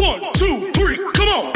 1, 2, 3, come on!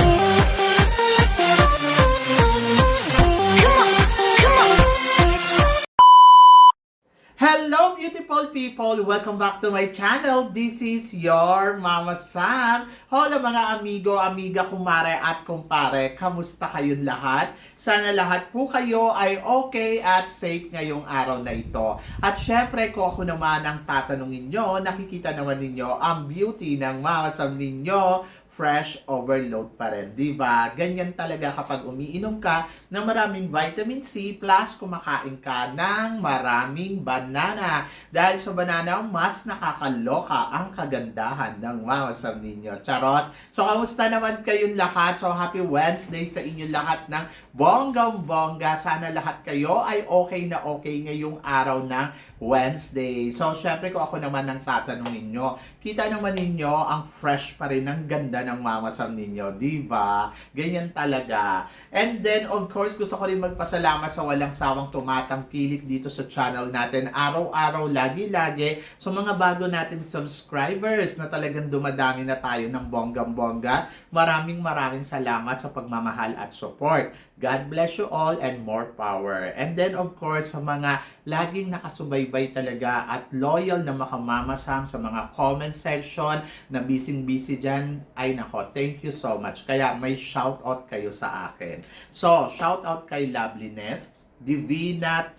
Hello beautiful people! Welcome back to my channel. This is your Mama Sam. Hola mga amigo, amiga, kumare at kumpare. Kamusta kayong lahat? Sana lahat po kayo ay okay at safe ngayong araw na ito. At syempre kung ako naman ang tatanungin nyo, nakikita naman ninyo ang beauty ng Mama Sam ninyo. Fresh overload pa rin, di ba? Ganyan talaga kapag umiinom ka ng maraming vitamin C plus kumakain ka ng maraming banana. Dahil sa banana, mas nakakaloka ang kagandahan ng Mama Sam ninyo. Charot! So, kamusta naman kayong lahat? So, happy Wednesday sa inyo lahat ng bonggang-bongga. Sana lahat kayo ay okay na okay ngayong araw ng Wednesday. So, syempre kung ako naman ang tatanungin nyo, kita naman ninyo ang fresh pa rin ng ganda ng Mama Sam ninyo, di ba? Ganyan talaga. And then, of course, gusto ko rin magpasalamat sa walang sawang tumatangkilik dito sa channel natin. Araw-araw, lagi-lagi. So, mga bago nating subscribers na talagang dumadami na tayo ng bonggang-bongga, maraming salamat sa pagmamahal at support. God bless you all and more power. And then, of course, sa mga laging nakasubaybay talaga at loyal na Mama Sam sa mga comment section na busy dyan, ay nako, thank you so much. Kaya may shoutout kayo sa akin. So, shoutout kay Loveliness, Divina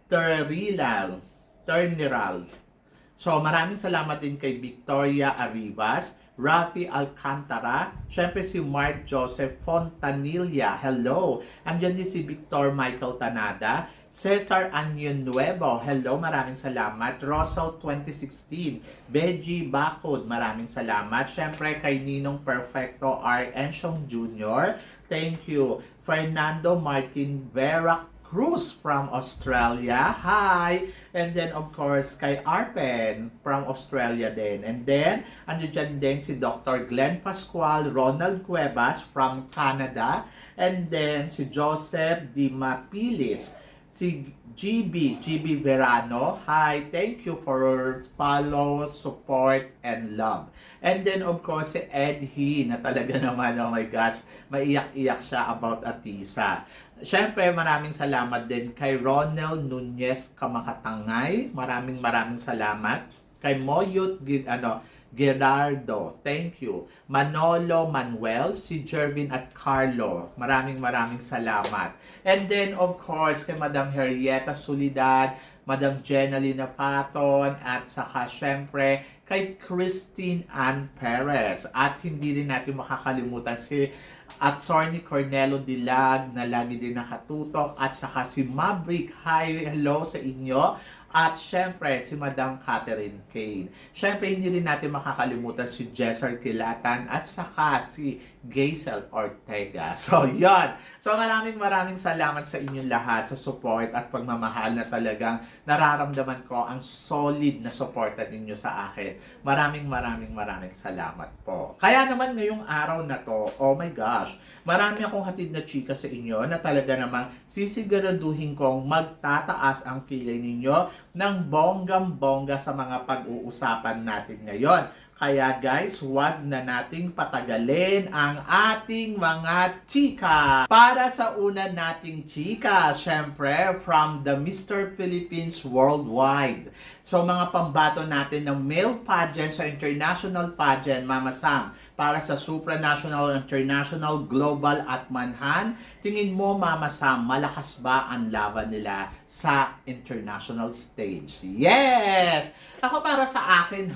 Terniral. So, maraming salamat din kay Victoria Arribas, Rafi Alcantara, syempre si Mark Joseph Fontanilla, hello. Andiyan din si Victor Michael Tanada, Cesar Anion Nuevo, hello, maraming salamat. Rosal 2016, Beji Bacod, maraming salamat. Syempre kay Ninong Perfecto R. Enshong Jr., thank you. Fernando Martin Vera Cruz from Australia, hi! And then of course kay Arpen from Australia din. And then andyan din si Dr. Glenn Pascual, Ronald Cuevas from Canada. And then si Joseph Di Mapilis, si GB Verano, hi, thank you for follow, support, and love. And then of course si Ed He na talaga naman, oh my gosh, maiyak-iyak siya about Atisa. Siyempre, maraming salamat din kay Ronald Nunez Kamakatangay. Maraming salamat. Kay Moyut Gerardo, thank you. Manolo Manuel, si Jervin at Carlo, maraming salamat. And then, of course, kay Madam Henrietta Solidad, Madam Jenalina Paton, at saka syempre kay Christine Ann Perez. At hindi rin natin makakalimutan si Attorney Cornelo Dilag na lagi din nakatutok, at saka si Maverick, hi, hello sa inyo. At syempre, si Madam Catherine Kane. Syempre, hindi rin natin makakalimutan si Jessar Kilatan at saka si Gaisel Ortega. So, yon. So, maraming salamat sa inyong lahat sa support at pagmamahal na talagang nararamdaman ko ang solid na suporta ninyo sa akin. Maraming salamat po. Kaya naman ngayong araw na to, oh my gosh, marami akong hatid na chika sa inyo na talaga namang sisiguraduhin kong magtataas ang kilay ninyo ng bonggang-bongga sa mga pag-uusapan natin ngayon. Kaya guys, huwag na nating patagalin ang ating mga chika. Para sa una nating chika, syempre, from the Mr. Philippines Worldwide. So mga pambato natin ng male pageant sa international pageant, Mama Sam, para sa supranational, international, global at manhan, tingin mo, Mama Sam, malakas ba ang laban nila sa international stage? Yes! Ako para sa akin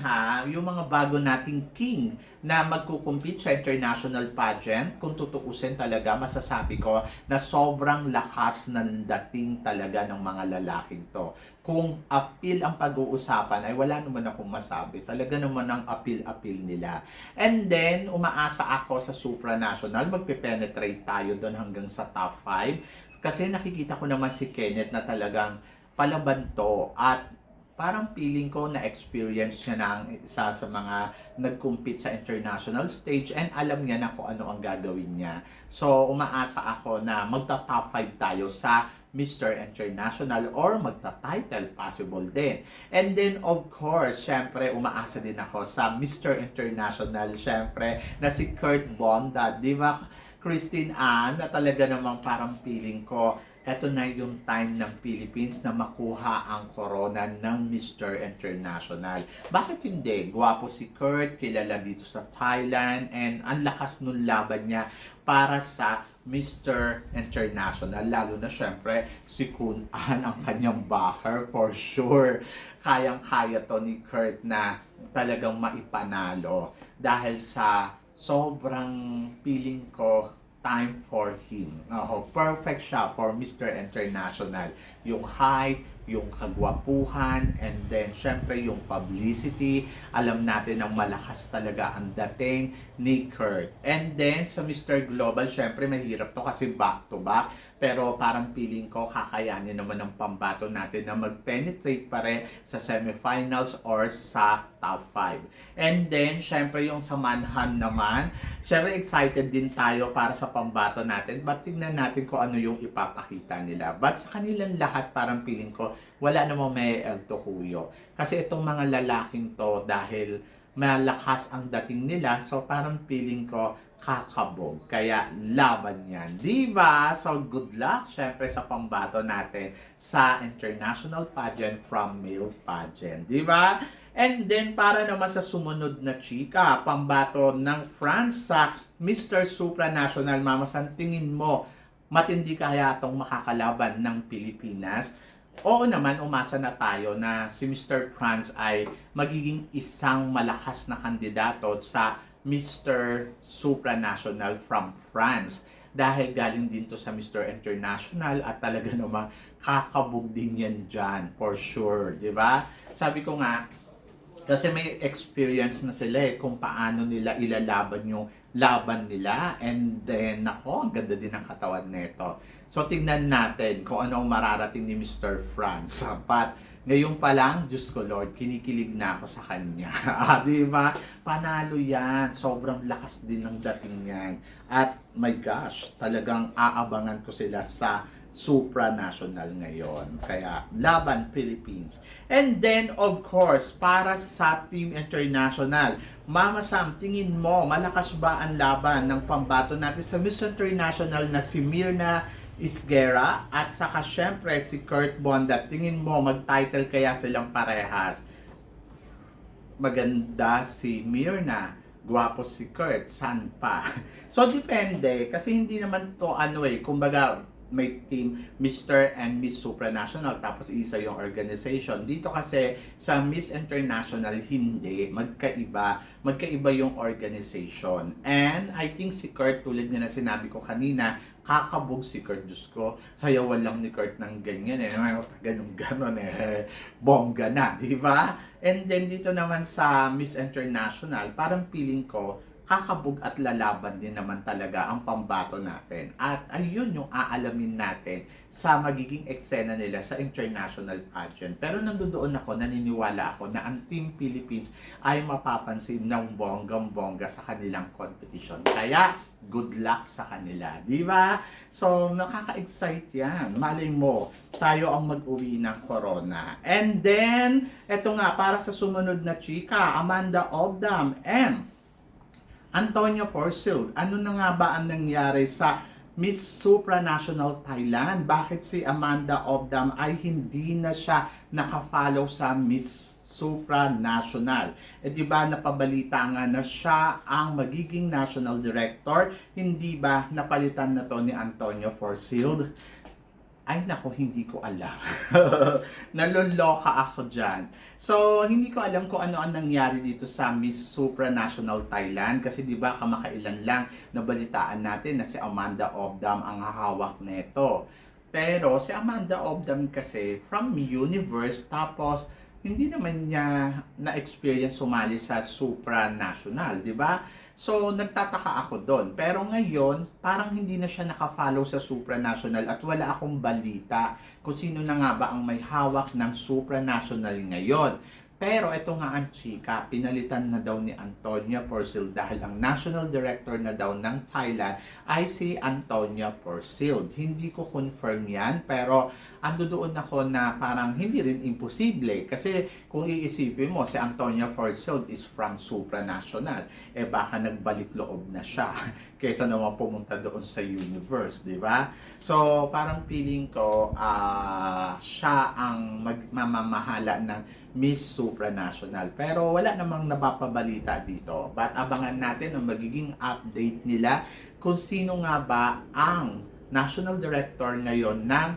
yung mga bago nating king na magkukumpit sa international pageant, kung tutuusin talaga, masasabi ko na sobrang lakas ng dating talaga ng mga lalaking to. Kung appeal ang pag-uusapan, ay wala naman akong masabi. Talaga naman ang appeal nila. And then, umaasa ako sa supranational, magpe-penetrate tayo doon hanggang sa top 5. Kasi nakikita ko naman si Kenneth na talagang palaban to, at parang feeling ko na experience niya na ang isa sa mga nag-compete sa international stage, and alam niya na kung ano ang gagawin niya. So, umaasa ako na magta-top 5 tayo sa Mr. International or magta-title possible din. And then of course, syempre umaasa din ako sa Mr. International syempre na si Kurt Bonda, di ba? Christine Ann, na talaga namang parang feeling ko eto na yung time ng Philippines na makuha ang corona ng Mr. International. Bakit hindi? Gwapo si Kurt, kilala dito sa Thailand, and ang lakas nung laban niya para sa Mr. International. Lalo na syempre, si Kun An ang kanyang backer for sure. Kayang-kaya to ni Kurt na talagang maipanalo dahil sa sobrang feeling ko time for him. Perfect siya for Mr. International. Yung height, yung kagwapuhan, and then syempre yung publicity. Alam natin ang malakas talaga ang dating ni Kurt. And then sa Mr. Global, syempre mahirap to kasi back to back. Pero parang feeling ko kakayanin naman ng pambato natin na mag-penetrate pa rin sa semifinals or sa top 5. And then, syempre yung sa manhunt naman, syempre excited din tayo para sa pambato natin. But tignan natin kung ano yung ipapakita nila. But sa kanilang lahat, parang feeling ko, wala namang may El Tocuyo. Kasi itong mga lalaking to, dahil malakas ang dating nila, so parang feeling ko, kakabog. Kaya laban yan. Diba? So good luck syempre sa pambato natin sa international pageant from male pageant. Diba? And then para naman sa sumunod na chika, pambato ng France sa Mr. Supranational. Mama San, tingin mo matindi kaya itong makakalaban ng Pilipinas? Oo naman, umasa na tayo na si Mr. France ay magiging isang malakas na kandidato sa Mr. Supranational from France. Dahil galing din to sa Mr. International at talaga namang kakabog din yan dyan, for sure. Diba? Sabi ko nga, kasi may experience na sila kung paano nila ilalaban yung laban nila. And then, ang ganda din ng katawan nito. So, tingnan natin kung ano ang mararating ni Mr. France. But, ngayon pa lang, Diyos ko Lord, kinikilig na ako sa kanya. Di ba? Panalo yan. Sobrang lakas din ng dating yan. At my gosh, talagang aabangan ko sila sa supranational ngayon. Kaya, laban Philippines. And then, of course, para sa Team International, Mama Sam, tingin mo, malakas ba ang laban ng pambato natin sa Miss International na si Mirna Isguera at saka syempre si Kurt Bonda? Tingin mo mag-title kaya silang parehas? Maganda si Mirna, gwapo si Kurt, saan pa? So depende kasi hindi naman to kumbaga may team Mr. and Miss Supranational tapos isa yung organization. Dito kasi sa Miss International hindi, magkaiba yung organization. And I think si Kurt, tulad nga na sinabi ko kanina, kakabog si Kurt. Diyos ko, sayawan lang ni Kurt ng ganyan ganun bongga na, di ba? And then dito naman sa Miss International, parang feeling ko kakabog at lalaban din naman talaga ang pambato natin. At ayun yung aalamin natin sa magiging eksena nila sa international pageant. Pero nandoon ako, naniniwala ako na ang Team Philippines ay mapapansin ng bonggang-bongga sa kanilang competition. Kaya, good luck sa kanila. Di ba? So, nakaka-excite yan. Malay mo, tayo ang mag-uwi ng corona. And then, eto nga, para sa sumunod na chika, Amanda Obdam and Antonio Porcel. Ano na nga ba ang nangyari sa Miss Supranational Thailand? Bakit si Amanda Obdam ay hindi na siya nakafollow sa Miss Supranational? Di ba napabalita nga na siya ang magiging national director? Hindi ba napalitan na to ni Antonio Porcel? Ay nako, hindi ko alam. Naloloka ako dyan. So, hindi ko alam kung ano ang nangyari dito sa Miss Supranational Thailand. Kasi di ba kamakailan lang nabalitaan natin na si Amanda Obdam ang hahawak nito. Pero si Amanda Obdam kasi from Universe, tapos hindi naman niya na-experience sumali sa supranational, di ba? So, nagtataka ako doon. Pero ngayon, parang hindi na siya nakafollow sa supranational at wala akong balita kung sino na nga ba ang may hawak ng supranational ngayon. Pero ito nga ang chika, pinalitan na daw ni Antonia Porcil dahil ang national director na daw ng Thailand ay si Antonia Porcil. Hindi ko confirm yan, pero ando doon ako na parang hindi rin imposible. Kasi kung iisipin mo, si Antonia Porcil is from supranational. Eh baka nagbalik loob na siya kaysa naman pumunta doon sa universe, di ba? So parang feeling ko, siya ang mamamahala ng Miss Supranational. Pero wala namang napapabalita dito. But abangan natin ang magiging update nila kung sino nga ba ang National Director ngayon ng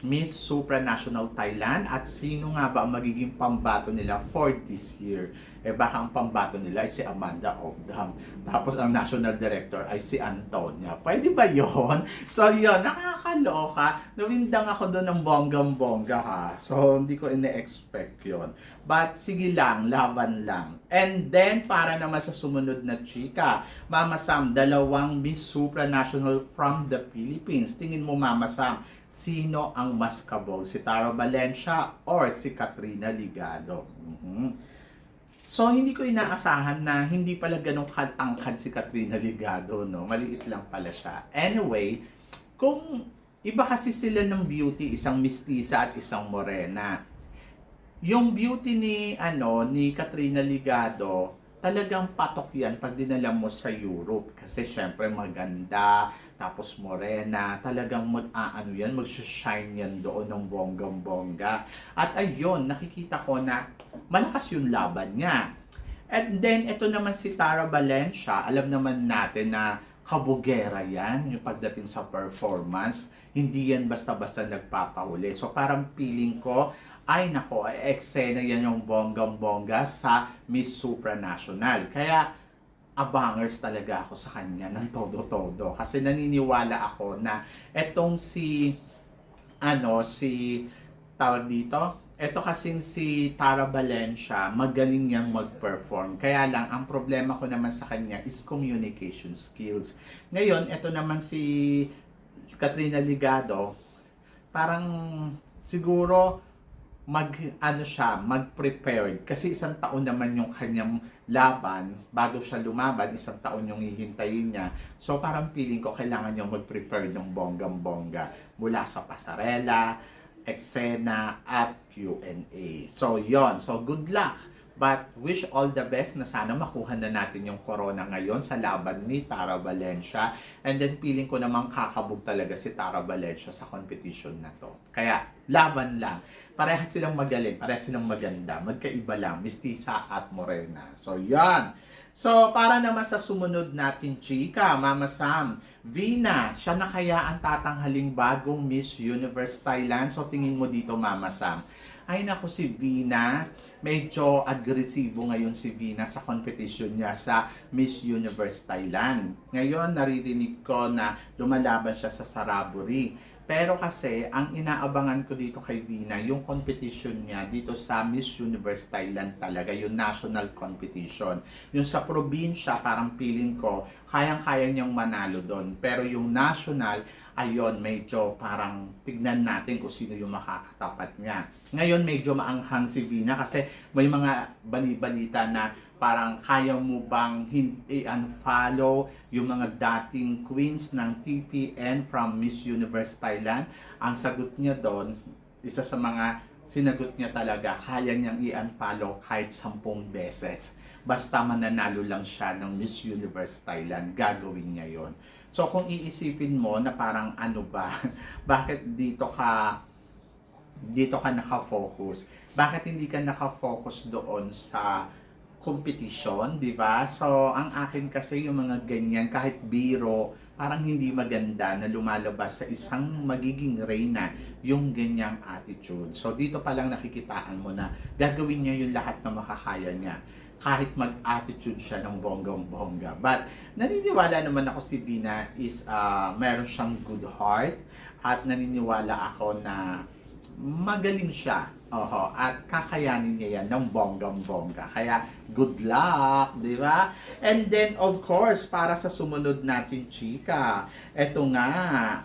Miss Supranational Thailand at sino nga ba ang magiging pambato nila for this year. Eh baka ang pambato nila ay si Amanda Obdam. Tapos ang National Director ay si Antonia. Pwede ba yon? So yun, nakakaloka. Nawindang ako doon ng bonggang-bongga ha. So hindi ko ine-expect yon. But sige lang, laban lang. And then para naman sa sumunod na chika, Mama Sam, dalawang Miss Supranational from the Philippines. Tingin mo Mama Sam, sino ang mas kabog? Si Tara Valencia or si Katrina Ligado? So, hindi ko inaasahan na hindi pala ganun katangkad si Katrina Ligado, no? Maliit lang pala siya. Anyway, kung iba kasi sila ng beauty, isang mistisa at isang morena. Yung beauty ni Katrina Ligado, talagang patok yan pag dinala mo sa Europe. Kasi syempre maganda, tapos morena, talagang mag-shine yan doon ng bonggang-bongga. At ayun, nakikita ko na malakas yung laban niya. And then, ito naman si Tara Valencia, alam naman natin na kabugera yan, yung pagdating sa performance. Hindi yan basta-basta nagpapahuli. So parang feeling ko, ay nako, eksena yan yung bonggang-bongga sa Miss Supranational. Kaya, abangers talaga ako sa kanya ng todo-todo. Kasi naniniwala ako na etong tawag dito, eto kasing si Tara Valencia, magaling niyang mag-perform. Kaya lang, ang problema ko naman sa kanya is communication skills. Ngayon, eto naman si Katrina Ligado, parang siguro mag-prepared kasi isang taon naman yung kanyang laban bago siya lumaban, isang taon yung hihintayin niya. So parang feeling ko kailangan niyang mag-prepare ng bonggang-bongga mula sa pasarela, eksena at Q&A. So yon, so good luck. But wish all the best na sana makuha na natin yung corona ngayon sa laban ni Tara Valencia. And then feeling ko namang kakabog talaga si Tara Valencia sa competition na to. Kaya laban lang. Parehas silang magaling, parehas silang maganda. Magkaiba lang, mistisa at morena. So yan. So para naman sa sumunod natin chika, Mama Sam, Vina, siya na kaya ang tatanghaling bagong Miss Universe Thailand? So tingin mo dito Mama Sam. Ay nako, si Vina, medyo agresibo ngayon si Vina sa competition niya sa Miss Universe Thailand. Ngayon, naririnig ko na lumalaban siya sa Saraburi. Pero kasi, ang inaabangan ko dito kay Vina, yung competition niya dito sa Miss Universe Thailand talaga, yung national competition. Yung sa probinsya, parang feeling ko, kayang-kaya niyang manalo doon. Pero yung national, ayun, medyo parang tignan natin kung sino yung makakatapat niya. Ngayon, medyo maanghang si Vina kasi may mga bali-balita na parang kaya mo bang i-unfollow yung mga dating queens ng TTN from Miss Universe Thailand? Ang sagot niya doon, isa sa mga sinagot niya talaga, kaya niyang i-unfollow kahit 10 beses. Basta mananalo lang siya ng Miss Universe Thailand, gagawin niya yon. So kung iisipin mo na parang ano ba, bakit dito ka naka-focus? Bakit hindi ka naka-focus doon sa competition, di ba? So ang akin kasi yung mga ganyan, kahit biro, parang hindi maganda na lumalabas sa isang magiging reyna yung ganyang attitude. So dito pa lang nakikitaan mo na gagawin niya yung lahat na makakaya niya. Kahit mag-attitude siya ng bonggang-bongga. But naniniwala naman ako si Vina is meron siyang good heart at naniniwala ako na magaling siya. At kakayanin niya yan ng bonggang-bongga. Kaya good luck, di ba? And then of course, para sa sumunod natin chika, eto nga,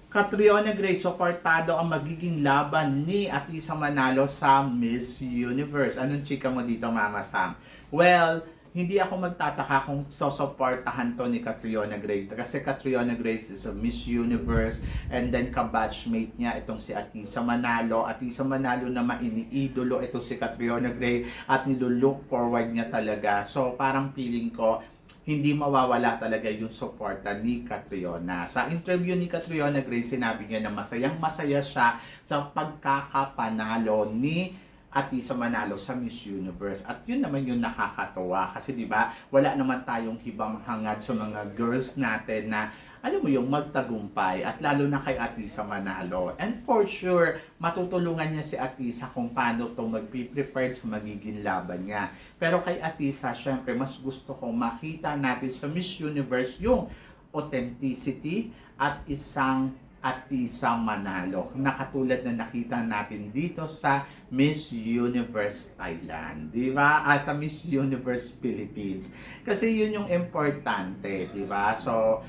Catriona Gray, suportado ang magiging laban ni Atisa Manalo sa Miss Universe. Anong chika mo dito, Mama Sam? Well, hindi ako magtataka kung sosuportahan to ni Catriona Gray. Kasi Catriona Gray is a Miss Universe and then ka-batchmate niya itong si Atisa Manalo. Atisa Manalo na iniidolo itong si Catriona Gray at nilulook forward niya talaga. So parang feeling ko, hindi mawawala talaga yung suporta ni Catriona. Sa interview ni Catriona Gray, sinabi niya na masayang-masaya siya sa pagkakapanalo ni Atisa Manalo sa Miss Universe. At yun naman yung nakakatawa kasi 'di ba, wala naman tayong hibang hangad sa mga girls natin na alam mo yung magtagumpay at lalo na kay Atisa Manalo. And for sure, matutulungan niya si Atisa kung paano to magpe-prepared sa magiging laban niya. Pero kay Atisa, syempre, mas gusto kong makita natin sa Miss Universe yung authenticity at isang Atisa Manalo na katulad na nakita natin dito sa Miss Universe Thailand, di ba? Sa Miss Universe Philippines. Kasi yun yung importante, di ba? So,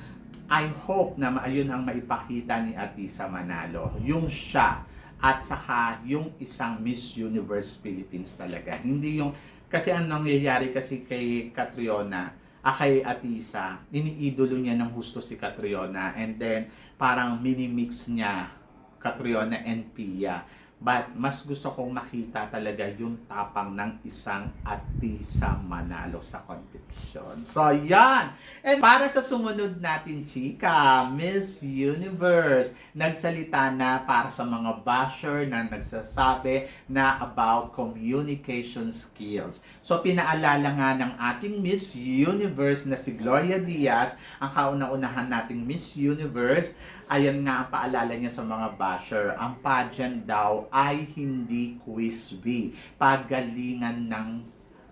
I hope na ayun ang maipakita ni Atisa Manalo, yung siya at saka yung isang Miss Universe Philippines talaga. Hindi yung, kasi ang nangyayari kasi kay Catriona, kay Atisa, iniidolo niya ng husto si Catriona and then parang mini-mix niya Catriona and Pia. But mas gusto kong makita talaga yung tapang ng isang Atisa Manalo sa competition. So, yan! And para sa sumunod natin, chika, Miss Universe, nagsalita na para sa mga basher na nagsasabi na about communication skills. So, pinaalala nga ng ating Miss Universe na si Gloria Diaz, ang kauna-unahan nating Miss Universe. Ayan nga ang paalala niya sa mga basher. Ang pageant daw ay hindi quiz bee. Pagalingan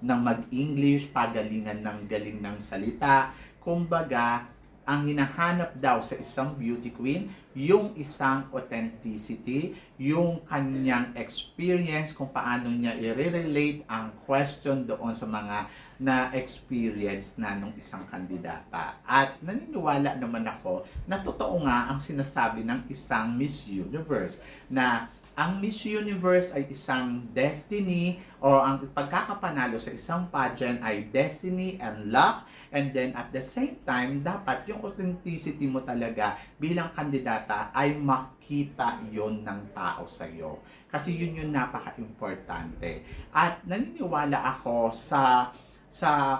ng mag-English, pagalingan ng galing ng salita. Kumbaga, ang hinahanap daw sa isang beauty queen, yung isang authenticity, yung kanyang experience, kung paano niya i-relate ang question doon sa mga na-experience na nung isang kandidata. At naniniwala naman ako na totoo nga ang sinasabi ng isang Miss Universe na ang Miss Universe ay isang destiny o ang pagkakapanalo sa isang pageant ay destiny and luck, and then at the same time dapat yung authenticity mo talaga bilang kandidata ay makita yon ng tao sa iyo. Kasi yun yung napaka-importante. At naniniwala ako sa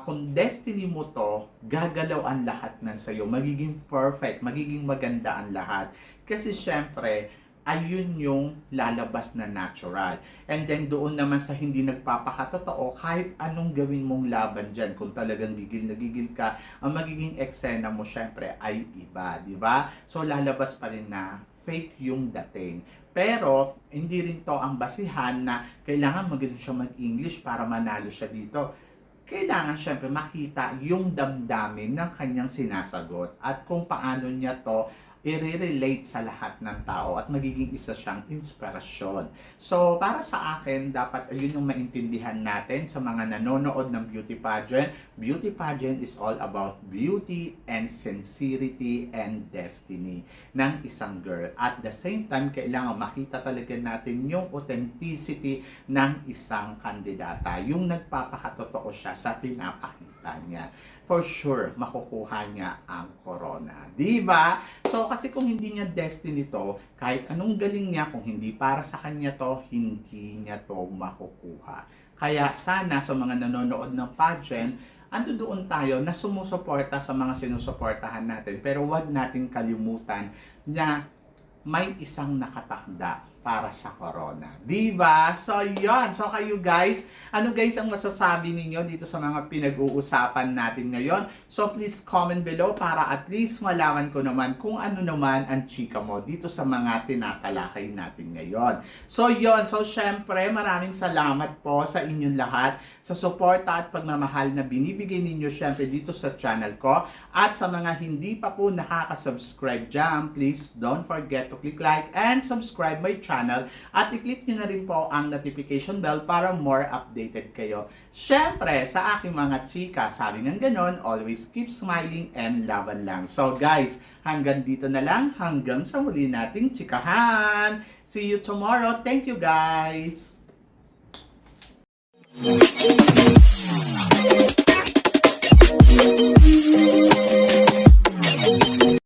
kung destiny mo to, gagalaw ang lahat ng sayo, magiging perfect, magiging maganda ang lahat. Kasi syempre, ayun yung lalabas na natural. And then doon naman sa hindi nagpapakatotoo, kahit anong gawin mong laban dyan, kung talagang gigil na gigil ka, ang magiging eksena mo syempre ay iba, di ba? So lalabas pa rin na fake yung dating. Pero, hindi rin to ang basihan na kailangan magaling siya mag-English para manalo siya dito. Kailangan syempre makita yung damdamin ng kanyang sinasagot at kung paano niya to i-relate sa lahat ng tao at magiging isa siyang inspirasyon. So, para sa akin, dapat ayun yung maintindihan natin sa mga nanonood ng beauty pageant. Beauty pageant is all about beauty and sincerity and destiny ng isang girl. At the same time, kailangan makita talaga natin yung authenticity ng isang kandidata. Yung nagpapakatotoo siya sa pinapakita niya. For sure, makukuha niya ang corona. Diba? So, kasi kung hindi niya destiny to, kahit anong galing niya, kung hindi para sa kanya to, hindi niya to makukuha. Kaya sana sa mga nanonood ng pageant, ando doon tayo na sumusuporta sa mga sinusuportahan natin. Pero wag natin kalimutan na may isang nakatakda para sa corona. Diba? So, yun. So, kayo guys, ano guys ang masasabi ninyo dito sa mga pinag-uusapan natin ngayon? So, please comment below para at least malaman ko naman kung ano naman ang chika mo dito sa mga tinatalakay natin ngayon. So, yun. So, syempre, maraming salamat po sa inyong lahat sa suporta at pagmamahal na binibigay ninyo syempre dito sa channel ko. At sa mga hindi pa po nakaka-subscribe dyan, please don't forget to click like and subscribe my channel. At i-click nyo na rin po ang notification bell para more updated kayo. Syempre, sa aking mga chika, sabi ng ganon, always keep smiling and laban lang. So guys, Hanggang dito na lang, hanggang sa muli nating chikahan. See you tomorrow. Thank you guys.